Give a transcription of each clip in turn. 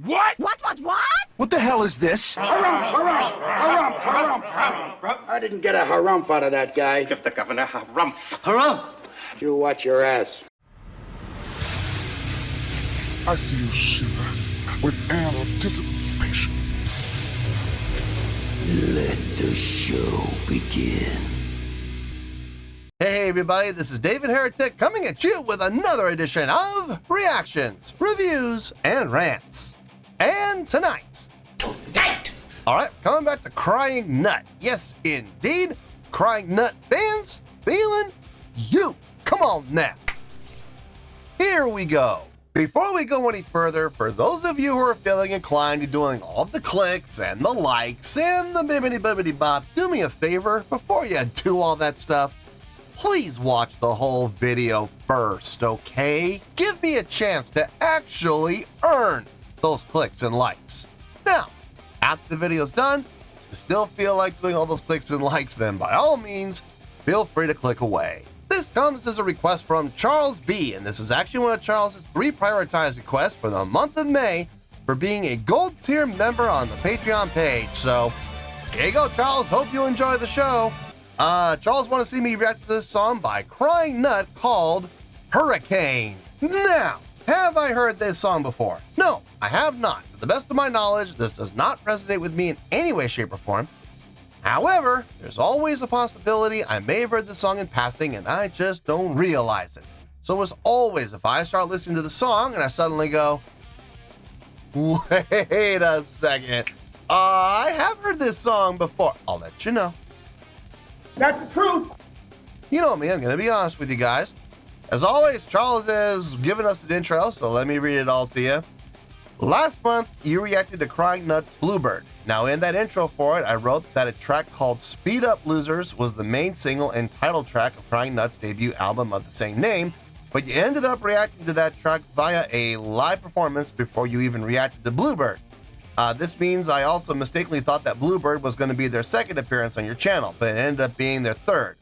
What? What? What the hell is this? Harumph. I didn't get a harumph out of that guy. Give the governor harumph. Harumph! You watch your ass. I see you shiver with anticipation. Let the show begin. Hey everybody, this is David Heretic coming at you with another edition of Reactions, Reviews, and Rants. And tonight, alright, coming back to Crying Nut. Yes, indeed, Crying Nut fans feeling you. Come on now. Here we go. Before we go any further, for those of you who are feeling inclined to doing all the clicks and the likes and the bibbidi bop, do me a favor before you do all that stuff. Please watch the whole video first, okay? Give me a chance to actually earn those clicks and likes. Now, after the video's done, if you still feel like doing all those clicks and likes, then by all means, feel free to click away. This comes as a request from Charles B, and this is actually one of Charles's 3 prioritized requests for the month of May for being a gold tier member on the Patreon page. So, here you go, Charles. Hope you enjoy the show. Charles want to see me react to this song by Crying Nut called Hurricane. Now, have I heard this song before? No, I have not. To the best of my knowledge, this does not resonate with me in any way, shape, or form. However, there's always a possibility I may have heard the song in passing and I just don't realize it. So as always, if I start listening to the song and I suddenly go, wait a second, I have heard this song before, I'll let you know. That's the truth. You know me, I'm going to be honest with you guys. As always, Charles has given us an intro, so let me read it all to you. Last month, you reacted to Crying Nut's Bluebird. Now, in that intro for it, I wrote that a track called Speed Up Losers was the main single and title track of Crying Nut's debut album of the same name, but you ended up reacting to that track via a live performance before you even reacted to Bluebird. This means I also mistakenly thought that Bluebird was going to be their second appearance on your channel, but it ended up being their third.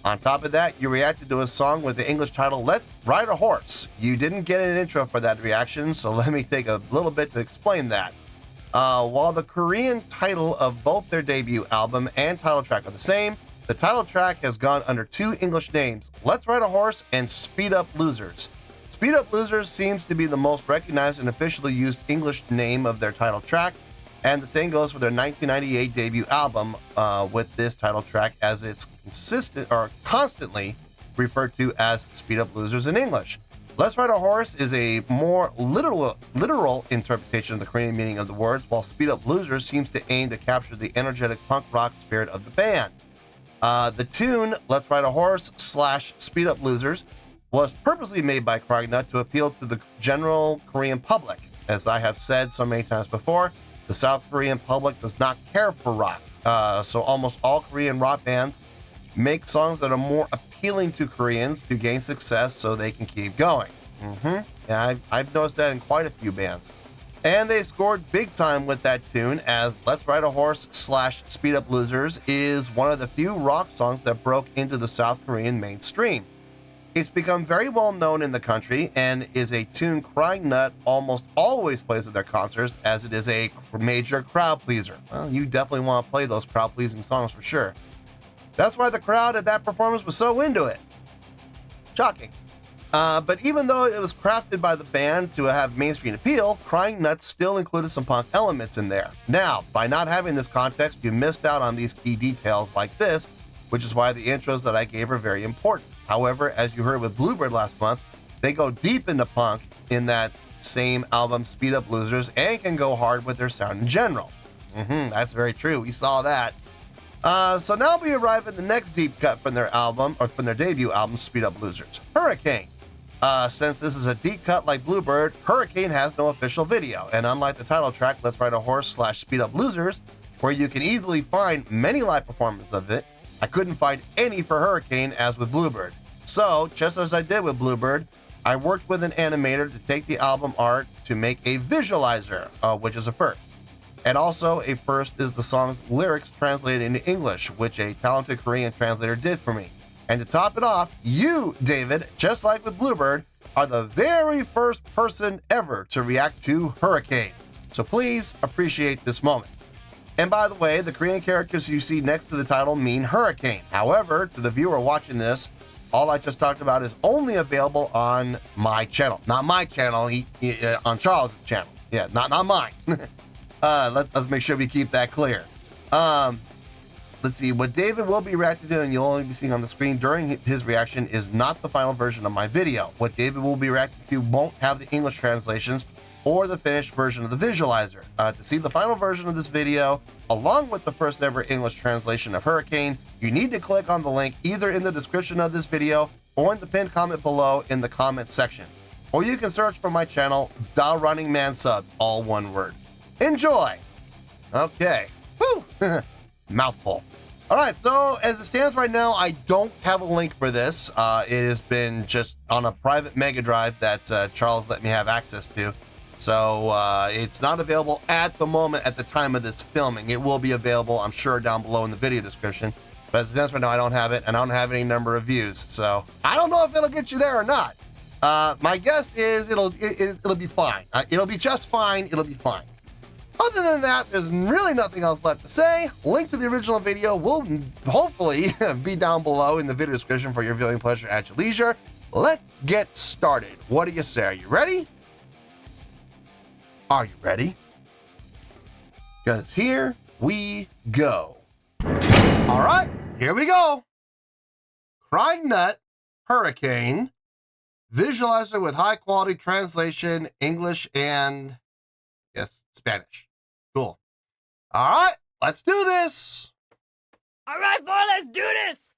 On top of that, you reacted to a song with the English title, Let's Ride a Horse. You didn't get an intro for that reaction, so let me take a little bit to explain that. While the Korean title of both their debut album and title track are the same, the title track has gone under 2 English names, Let's Ride a Horse and Speed Up Losers. Speed Up Losers seems to be the most recognized and officially used English name of their title track, and the same goes for their 1998 debut album with this title track, as it's constantly referred to as Speed Up Losers in English. Let's Ride a Horse is a more literal interpretation of the Korean meaning of the words, while Speed Up Losers seems to aim to capture the energetic punk rock spirit of the band. The tune Let's Ride a Horse / Speed Up Losers was purposely made by Crying Nut to appeal to the general Korean public. As I have said so many times before, the South Korean public does not care for rock, so almost all Korean rock bands make songs that are more appealing to Koreans to gain success so they can keep going. Yeah, I've noticed that in quite a few bands. And they scored big time with that tune, as Let's Ride a Horse / Speed Up Losers is one of the few rock songs that broke into the South Korean mainstream. It's become very well known in the country and is a tune Crying Nut almost always plays at their concerts, as it is a major crowd pleaser. Well, you definitely want to play those crowd pleasing songs for sure. That's why the crowd at that performance was so into it. Shocking. But even though it was crafted by the band to have mainstream appeal, Crying Nut still included some punk elements in there. Now, by not having this context, you missed out on these key details like this, which is why the intros that I gave are very important. However, as you heard with Bluebird last month, they go deep into punk in that same album, Speed Up Losers, and can go hard with their sound in general. That's very true. We saw that. So now we arrive at the next deep cut from their album, or from their debut album, Speed Up Losers, Hurricane. Since this is a deep cut like Bluebird, Hurricane has no official video, and unlike the title track, Let's Ride a Horse / Speed Up Losers, where you can easily find many live performances of it, I couldn't find any for Hurricane as with Bluebird. So, just as I did with Bluebird, I worked with an animator to take the album art to make a visualizer, which is a first. And also a first is the song's lyrics translated into English, which a talented Korean translator did for me. And to top it off, you, David, just like with Bluebird, are the very first person ever to react to Hurricane. So please appreciate this moment. And by the way, the Korean characters you see next to the title mean hurricane. However, to the viewer watching this, all I just talked about is only available on my channel. Not my channel, on Charles' channel. Yeah, not mine. Let's make sure we keep that clear. Let's see, what David will be reacting to and you'll only be seeing on the screen during his reaction is not the final version of my video. What David will be reacting to won't have the English translations or the finished version of the visualizer. To see the final version of this video, along with the first ever English translation of Hurricane, you need to click on the link either in the description of this video or in the pinned comment below in the comment section. Or you can search for my channel, DaRunningManSubs, all one word. Enjoy! Okay. Woo! Mouthful. All right, so as it stands right now, I don't have a link for this. It has been just on a private Mega Drive that Charles let me have access to. So it's not available at the moment at the time of this filming. It will be available, I'm sure, down below in the video description. But as it stands right now, I don't have it, and I don't have any number of views. So I don't know if it'll get you there or not. My guess is it'll be fine. It'll be just fine. It'll be fine. Other than that, there's really nothing else left to say. Link to the original video will hopefully be down below in the video description for your viewing pleasure at your leisure. Let's get started. What do you say? Are you ready? Are you ready? Because here we go. All right, here we go. Crying Nut, Hurricane, visualizer with high quality translation, English and, yes, Spanish. Cool. All right, let's do this. All right, boy, let's do this.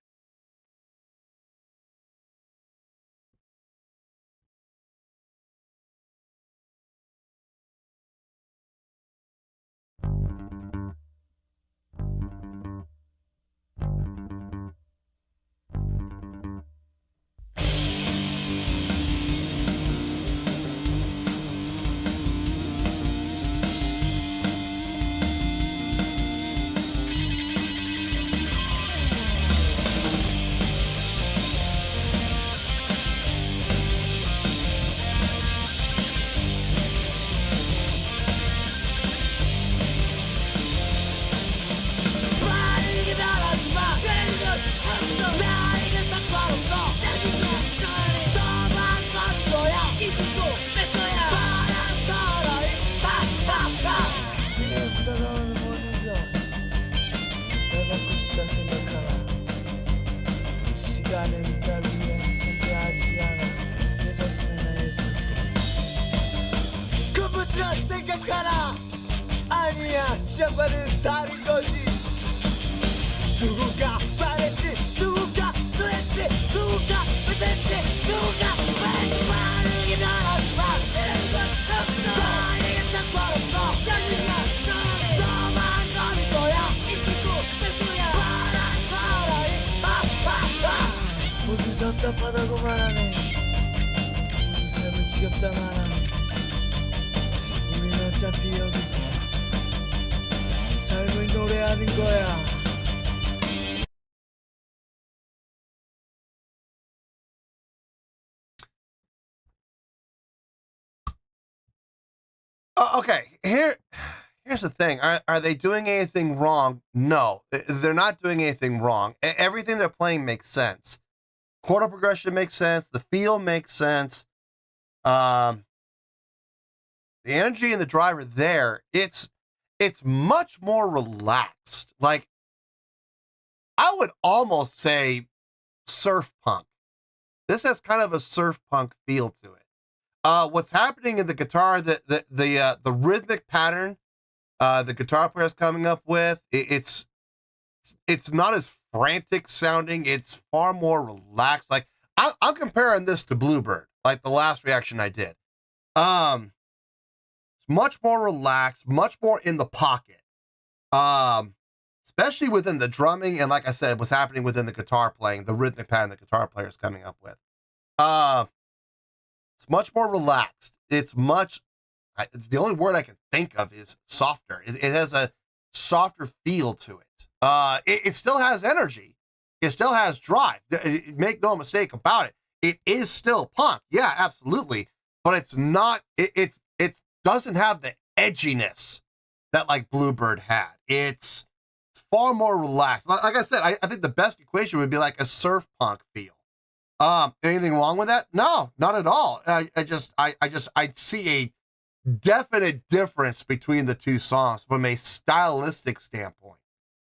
아니야 시작과는 다른 거지 누가 말했지 누가 그랬지 누가 외쳤지 누가 말했지 빠르게 변하지마 이런 건 없어 너에게 상관없어 짜증나 전에 너만 너는 거야 이기고 뺄 거야 바라이 모두 답답하다고 말하네 모두 삶은 지겹다 말하네 우린 어차피 여기서 삶을 노래하는 거야. Okay, here's the thing. Are they doing anything wrong? No, they're not doing anything wrong. Everything they're playing makes sense. Chord progression makes sense. The feel makes sense. The energy and the driver there, it's much more relaxed. Like, I would almost say surf punk. This has kind of a surf punk feel to it. What's happening in the guitar, the rhythmic pattern, the guitar player is coming up with, it's not as frantic sounding. It's far more relaxed. Like, I'm comparing this to Bluebird, like the last reaction I did. Much more relaxed, much more in the pocket, especially within the drumming. And like I said, what's happening within the guitar playing, the rhythmic pattern the guitar player is coming up with. It's much more relaxed. It's much, the only word I can think of is softer. It has a softer feel to it. It still has energy. It still has drive. Make no mistake about it. It is still punk. Yeah, absolutely. But it's not, it doesn't have the edginess that like Bluebird had. It's far more relaxed. Like I said, I think the best equation would be like a surf punk feel. Anything wrong with that? No, not at all. I see a definite difference between the two songs from a stylistic standpoint,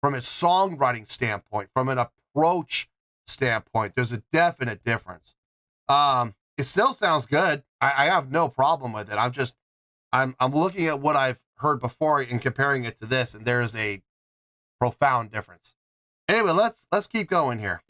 from a songwriting standpoint, from an approach standpoint. There's a definite difference. It still sounds good. I have no problem with it. I'm looking at what I've heard before and comparing it to this, and there's a profound difference. Anyway, let's keep going here.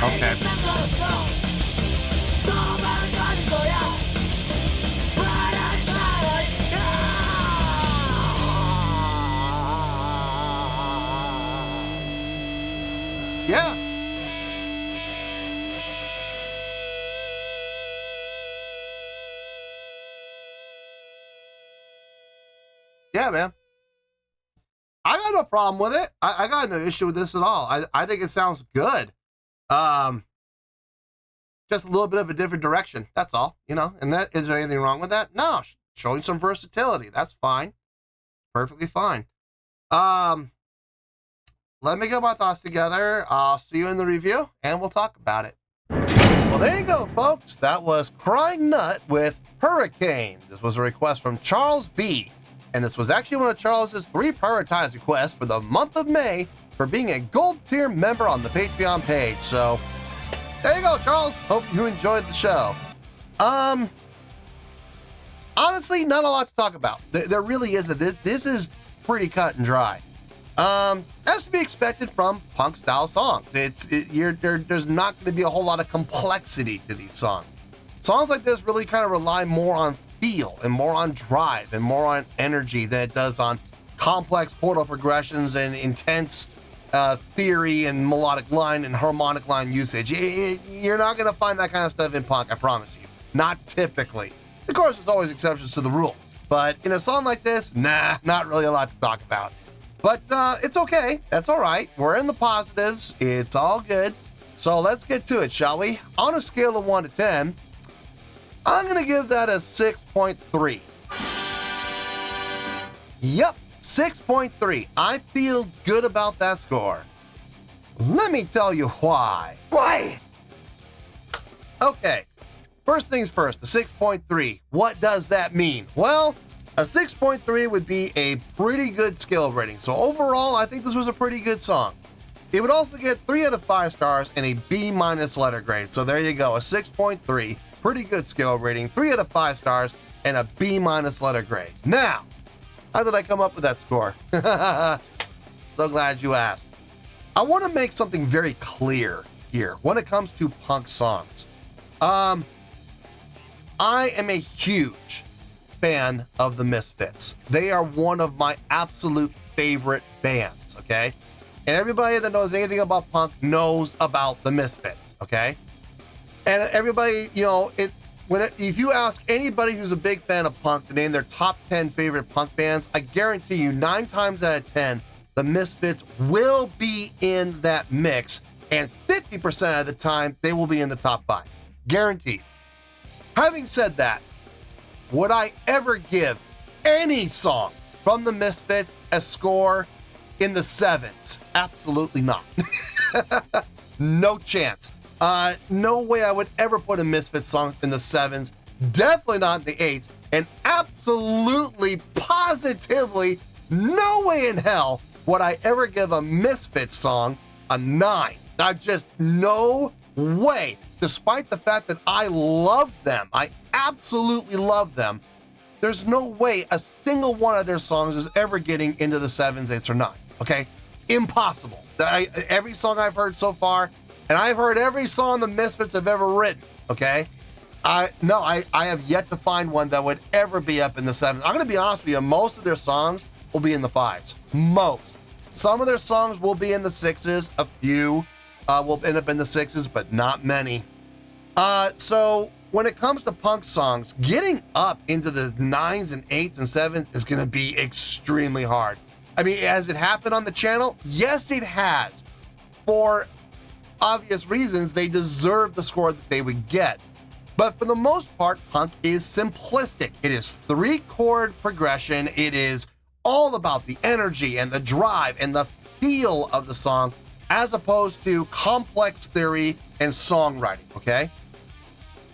Okay. Yeah. Yeah, man. I got no problem with it. I got no issue with this at all. I think it sounds good. Just a little bit of a different direction. That's all, you know, and that, is there anything wrong with that? No, showing some versatility. That's fine. Perfectly fine. Let me get my thoughts together. I'll see you in the review and we'll talk about it. Well, there you go, folks. That was Crying Nut with Hurricane. This was a request from Charles B. And this was actually one of Charles's 3 prioritized requests for the month of May for being a gold tier member on the Patreon page. So there you go, Charles. Hope you enjoyed the show. Honestly, not a lot to talk about. There really isn't. This is pretty cut and dry. As to be expected from punk style songs. There's not going to be a whole lot of complexity to these songs. Songs like this really kind of rely more on feel and more on drive and more on energy than it does on complex chordal progressions and intense theory and melodic line and harmonic line usage. You're not going to find that kind of stuff in punk, I promise you. Not typically. Of course, there's always exceptions to the rule. But in a song like this, nah, not really a lot to talk about. But it's okay. That's all right. We're in the positives. It's all good. So let's get to it, shall we? On a scale of 1 to 10, I'm going to give that a 6.3. Yep, 6.3. I feel good about that score. Let me tell you why. Why? Okay, first things first, a 6.3. What does that mean? Well, a 6.3 would be a pretty good skill rating. So overall, I think this was a pretty good song. It would also get 3 out of 5 stars and a B- letter grade. So there you go, a 6.3. Pretty good skill rating, 3 out of 5 stars, and a B- letter grade. Now, how did I come up with that score? So glad you asked. I want to make something very clear here when it comes to punk songs. I am a huge fan of the Misfits. They are one of my absolute favorite bands, okay? And everybody that knows anything about punk knows about the Misfits, okay? And everybody, you know, if you ask anybody who's a big fan of punk to name their top 10 favorite punk bands, I guarantee you 9 times out of 10, the Misfits will be in that mix. And 50% of the time, they will be in the top 5. Guaranteed. Having said that, would I ever give any song from the Misfits a score in the 7s? Absolutely not. No chance. No way I would ever put a Misfits song in the 7s. Definitely not in the 8s. And absolutely, positively, no way in hell would I ever give a Misfits song a 9. Just no way. Despite the fact that I love them, I absolutely love them, there's no way a single one of their songs is ever getting into the 7s, 8s, or 9s, okay? Impossible. Every song I've heard so far, and I've heard every song the Misfits have ever written, okay? I have yet to find one that would ever be up in the 7s. I'm gonna be honest with you, most of their songs will be in the 5s. Most. Some of their songs will be in the 6s, a few will end up in the 6s, but not many. So when it comes to punk songs, getting up into the 9s and 8s and 7s is gonna be extremely hard. I mean, has it happened on the channel? Yes, it has. For obvious reasons, they deserve the score that they would get. But for the most part, punk is simplistic. It is 3-chord progression. It is all about the energy and the drive and the feel of the song, as opposed to complex theory and songwriting, okay?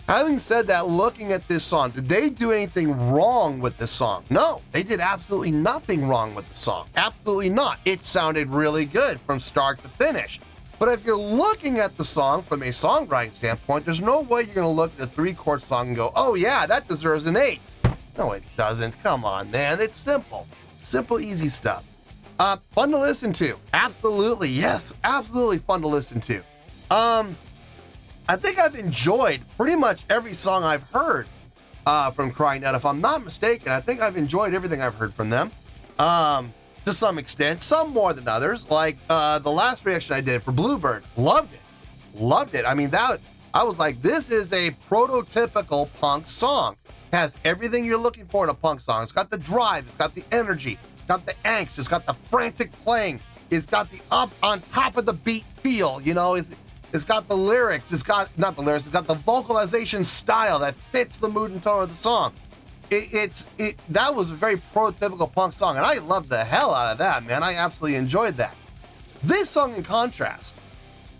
Having said that, looking at this song, did they do anything wrong with this song? No, they did absolutely nothing wrong with the song. Absolutely not. It sounded really good from start to finish. But if you're looking at the song from a songwriting standpoint, there's no way you're gonna look at a 3-chord song and go, oh yeah, that deserves an 8. No, it doesn't. Come on, man. It's simple. Simple, easy stuff. Fun to listen to. Absolutely. Yes, absolutely fun to listen to. I think I've enjoyed pretty much every song I've heard from Crying Nut. If I'm not mistaken, I think I've enjoyed everything I've heard from them. To some extent, some more than others. Like the last reaction I did for Bluebird, loved it. Loved it. I mean, I was like, this is a prototypical punk song. It has everything you're looking for in a punk song. It's got the drive, it's got the energy, it's got the angst, it's got the frantic playing, it's got the up on top of the beat feel, you know, it's got the lyrics, it's got the vocalization style that fits the mood and tone of the song. That was a very prototypical punk song, and I loved the hell out of that, man. I absolutely enjoyed that. This song, in contrast,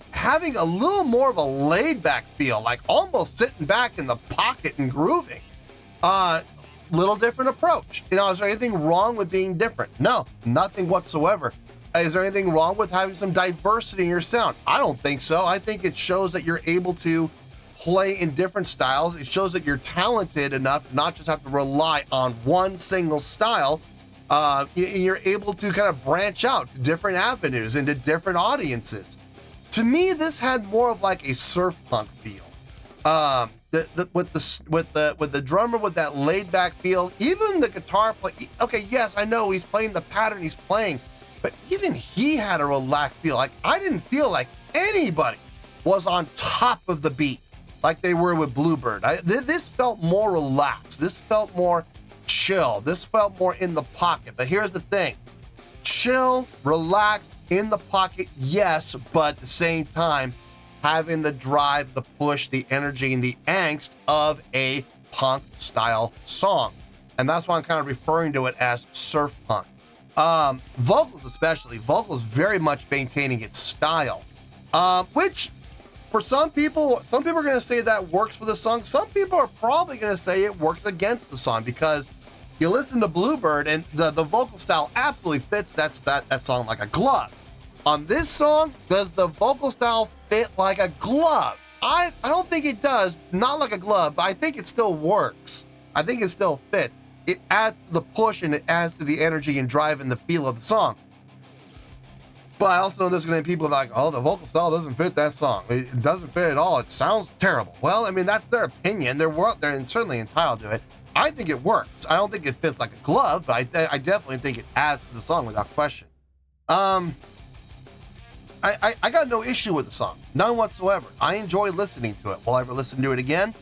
having a little more of a laid-back feel, like almost sitting back in the pocket and grooving. Little different approach. You know, is there anything wrong with being different? No, nothing whatsoever. Is there anything wrong with having some diversity in your sound? I don't think so. I think it shows that you're able to play in different styles. It shows that you're talented enough to not just have to rely on one single style. You're able to kind of branch out to different avenues into different audiences. To me, this had more of like a surf punk feel. With the drummer with that laid back feel, even the guitar play. Okay, yes, I know he's playing the pattern he's playing, but even he had a relaxed feel. Like, I didn't feel like anybody was on top of the beat like they were with Bluebird. This felt more relaxed. This felt more chill. This felt more in the pocket. But here's the thing. Chill, relaxed, in the pocket, yes, but at the same time, having the drive, the push, the energy, and the angst of a punk style song. And that's why I'm kind of referring to it as surf punk. Vocals especially, vocals very much maintaining its style, which for some people are going to say that works for the song. Some people are probably going to say it works against the song, because you listen to Bluebird and the vocal style absolutely fits that song like a glove. On this song, does the vocal style fit like a glove? I don't think it does, not like a glove, but I think it still works. I think it still fits. It adds to the push and it adds to the energy and drive and the feel of the song. But I also know there's going to be people like, oh, the vocal style doesn't fit that song. It doesn't fit at all. It sounds terrible. Well, I mean, that's their opinion. They're certainly entitled to it. I think it works. I don't think it fits like a glove, but I definitely think it adds to the song without question. I got no issue with the song, none whatsoever. I enjoy listening to it. Will I ever listen to it again?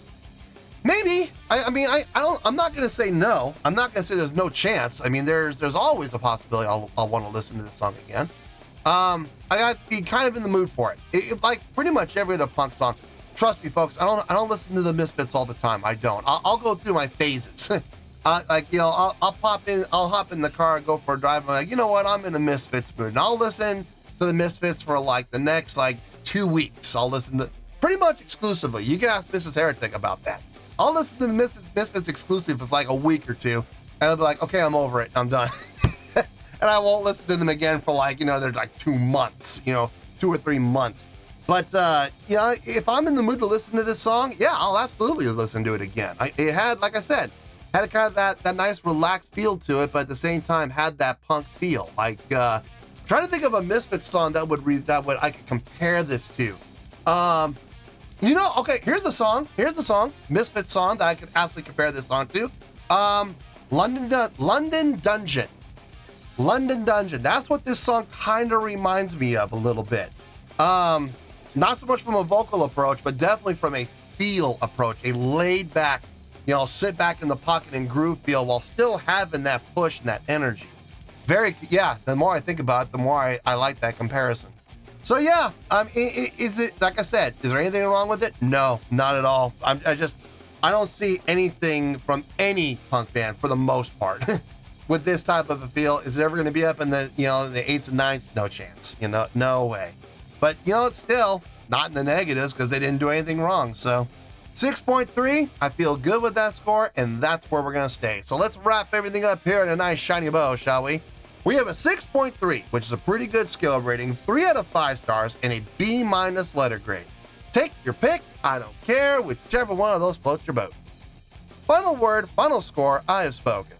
Maybe. I'm not gonna say no. I'm not gonna say there's no chance. I mean, there's always a possibility I'll want to listen to this song again. I got to be kind of in the mood for it. Like pretty much every other punk song. Trust me, folks. I don't listen to the Misfits all the time. I don't. I'll go through my phases. I'll hop in the car and go for a drive. I'm like, you know what? I'm in the Misfits mood, and I'll listen to the Misfits for like the next like 2 weeks. I'll listen to pretty much exclusively. You can ask Mrs. Heretic about that. I'll listen to the Misfits exclusive for like a week or two, and I'll be like, okay, I'm over it. I'm done. And I won't listen to them again for like, they're like 2 months, 2 or 3 months. But, if I'm in the mood to listen to this song, yeah, I'll absolutely listen to it again. It had, like I said, had kind of that nice relaxed feel to it, but at the same time had that punk feel. Like, trying to think of a Misfits song that I could compare this to. Okay, here's the song, Misfits song that I could absolutely compare this song to. London Dungeon. That's what this song kind of reminds me of a little bit. Not so much from a vocal approach, but definitely from a feel approach, a laid back, sit back in the pocket and groove feel while still having that push and that energy. The more I think about it, the more I like that comparison. So yeah, is it, like I said, is there anything wrong with it? No, not at all. I don't see anything from any punk band for the most part with this type of a feel. Is it ever going to be up in the, the 8s and 9s? No chance, no way. But, it's still not in the negatives because they didn't do anything wrong. So 6.3, I feel good with that score, and that's where we're going to stay. So let's wrap everything up here in a nice shiny bow, shall we? We have a 6.3, which is a pretty good skill rating, 3 out of 5 stars, and a B- letter grade. Take your pick, I don't care, whichever one of those floats your boat. Final word, final score, I have spoken.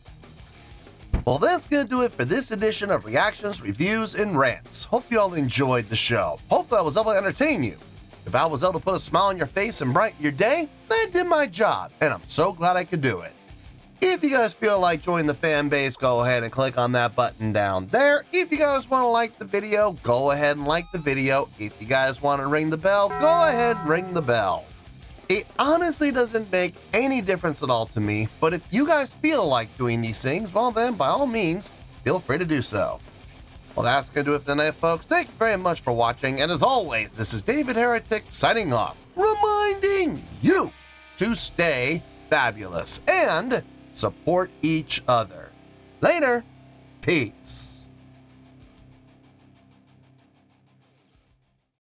Well, that's going to do it for this edition of Reactions, Reviews, and Rants. Hope you all enjoyed the show. Hopefully I was able to entertain you. If I was able to put a smile on your face and brighten your day, then I did my job, and I'm so glad I could do it. If you guys feel like joining the fan base, go ahead and click on that button down there. If you guys want to like the video, go ahead and like the video. If you guys want to ring the bell, go ahead and ring the bell. It honestly doesn't make any difference at all to me, but if you guys feel like doing these things, well then, by all means, feel free to do so. Well, that's going to do it for tonight, folks. Thank you very much for watching, and as always, this is David Heretic signing off, reminding you to stay fabulous and support each other. Later. Peace.